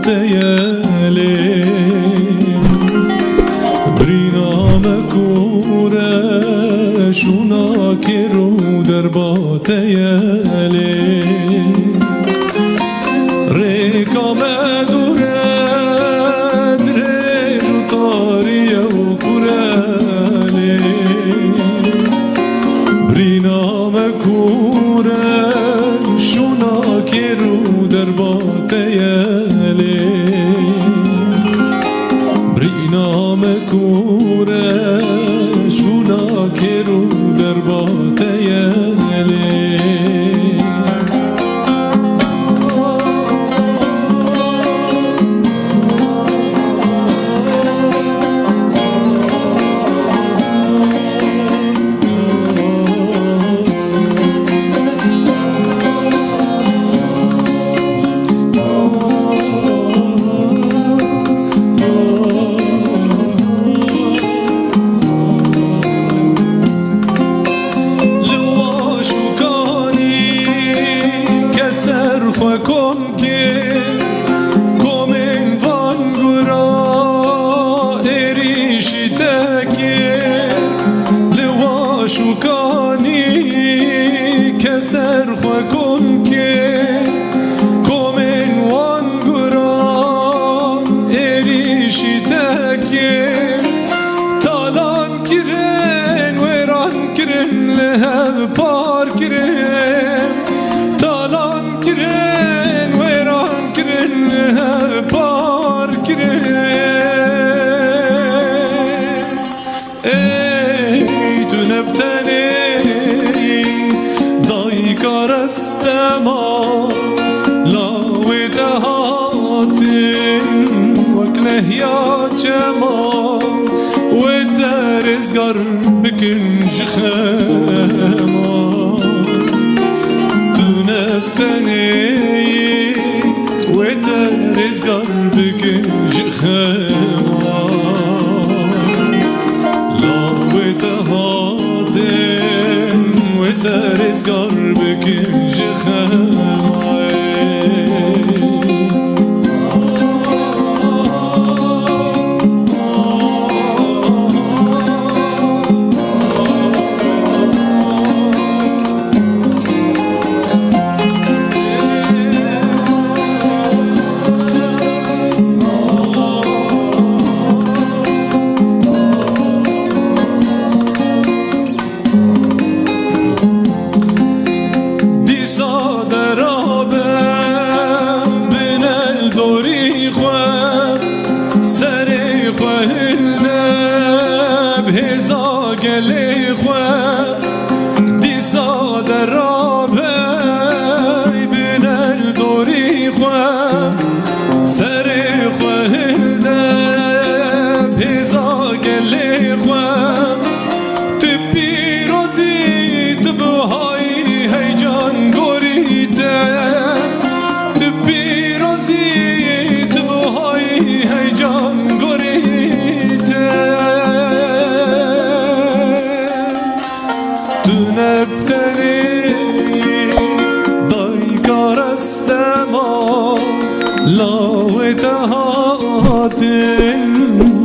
تيالي برينا مكورة شونا كيرو دربا تيالي ريكا مدورة درير طارية وكورالي برينا مكورة شونا كيرو دربا تيالي برينا مكورة شونا كيرو دربا تيالي بكنج خاما تنفتني وترزقر بكنج خاما لا وتهاتن وترزقر بكنج خاما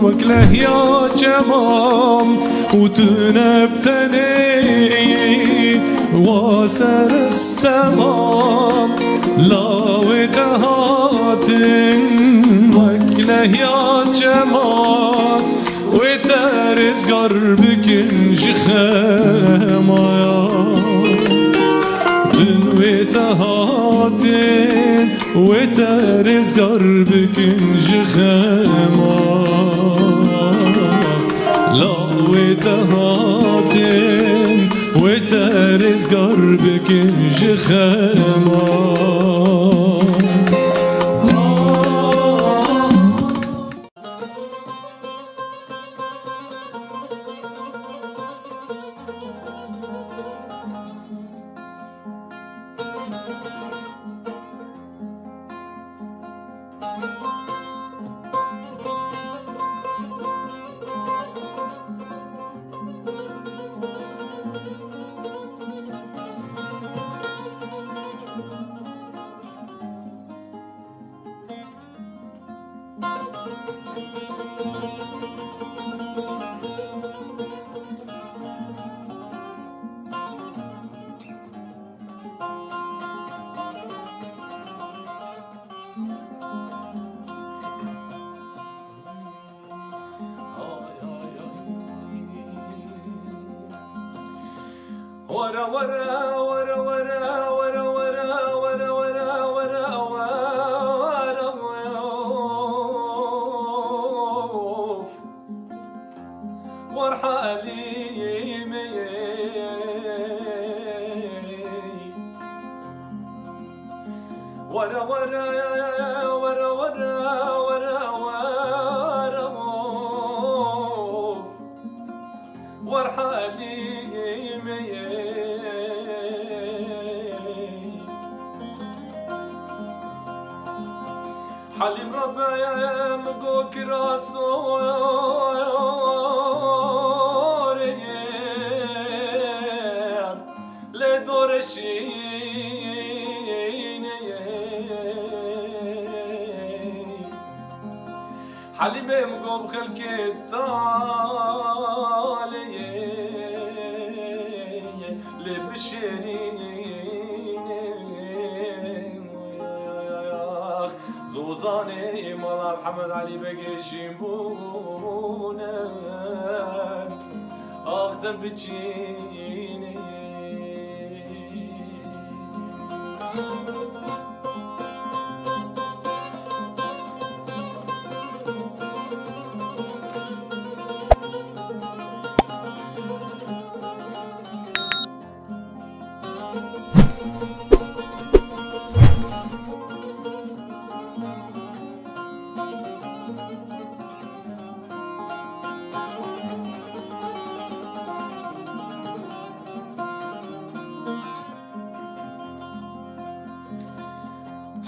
وكله يا جمام وتنبتني واسر استمام لا ودهات وكله يا جمام وترز قربك انجخام وتهات وترز قربك انجخام لا وتهاتن وترز قربك انجخام ورا ورا ورا ورا ورا ورا ورا ورا ورا ورا وارحالي مي ورا ورا ورا ورا ورا ورا وارحالي مي حليم ربايا مقوك راسوري لدور شيني حليم مقوك خلق التالي لبشريني زوزاني مولا محمد علي بقيشين بونا اخدم بتشيني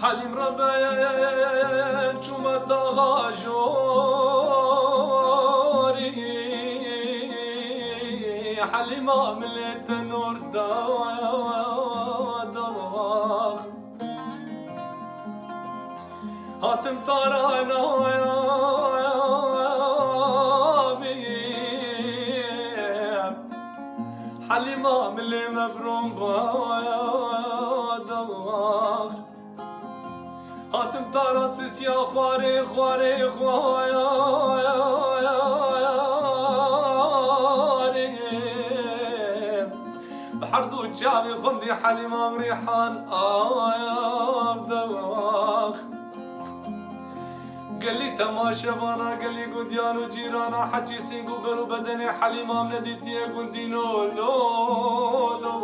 حليم ربايا شوما تغاجوري حليم عملت نور دواخ هاتم طارانا يا حليم عملي مفروم دواخ هاتم تراسس يا خواري خواري خواري بحردو جامي خمدي حليمة مريحان بدواخ قال لي تماشى برا قال لي قنديان وجيرانا حجي سينقو برو بدني حليمة منديتي قندينو لو لو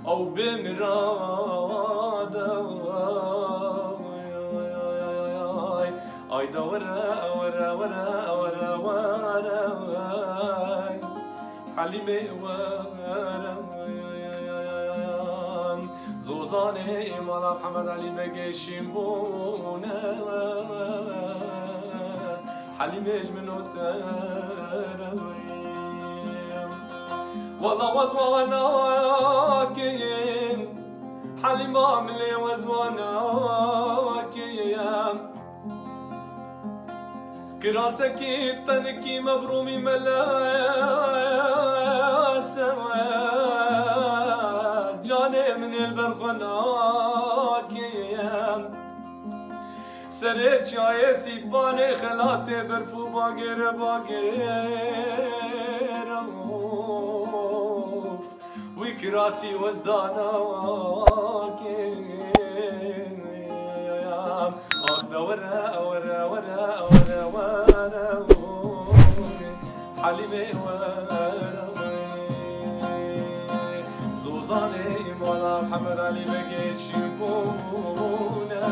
او بمراد اي ورا ورا ورا ورا ورا حليمة ورا زوزاني مولا محمد علي بقيشين بونا حليمة جمنو تراوي والله وزواناكين حليمة ملي وزواناكين كراسكي تنكي مبرومي ملا سوا جاني من البرخناكين سريت جاي سيباني خلاتي برفو باقير باقير وكراسي وزداناكين اخذ ورا ورا ورا ورا ورا حليمة ورا زوزاني مولا محمد علي بقيت شيبونا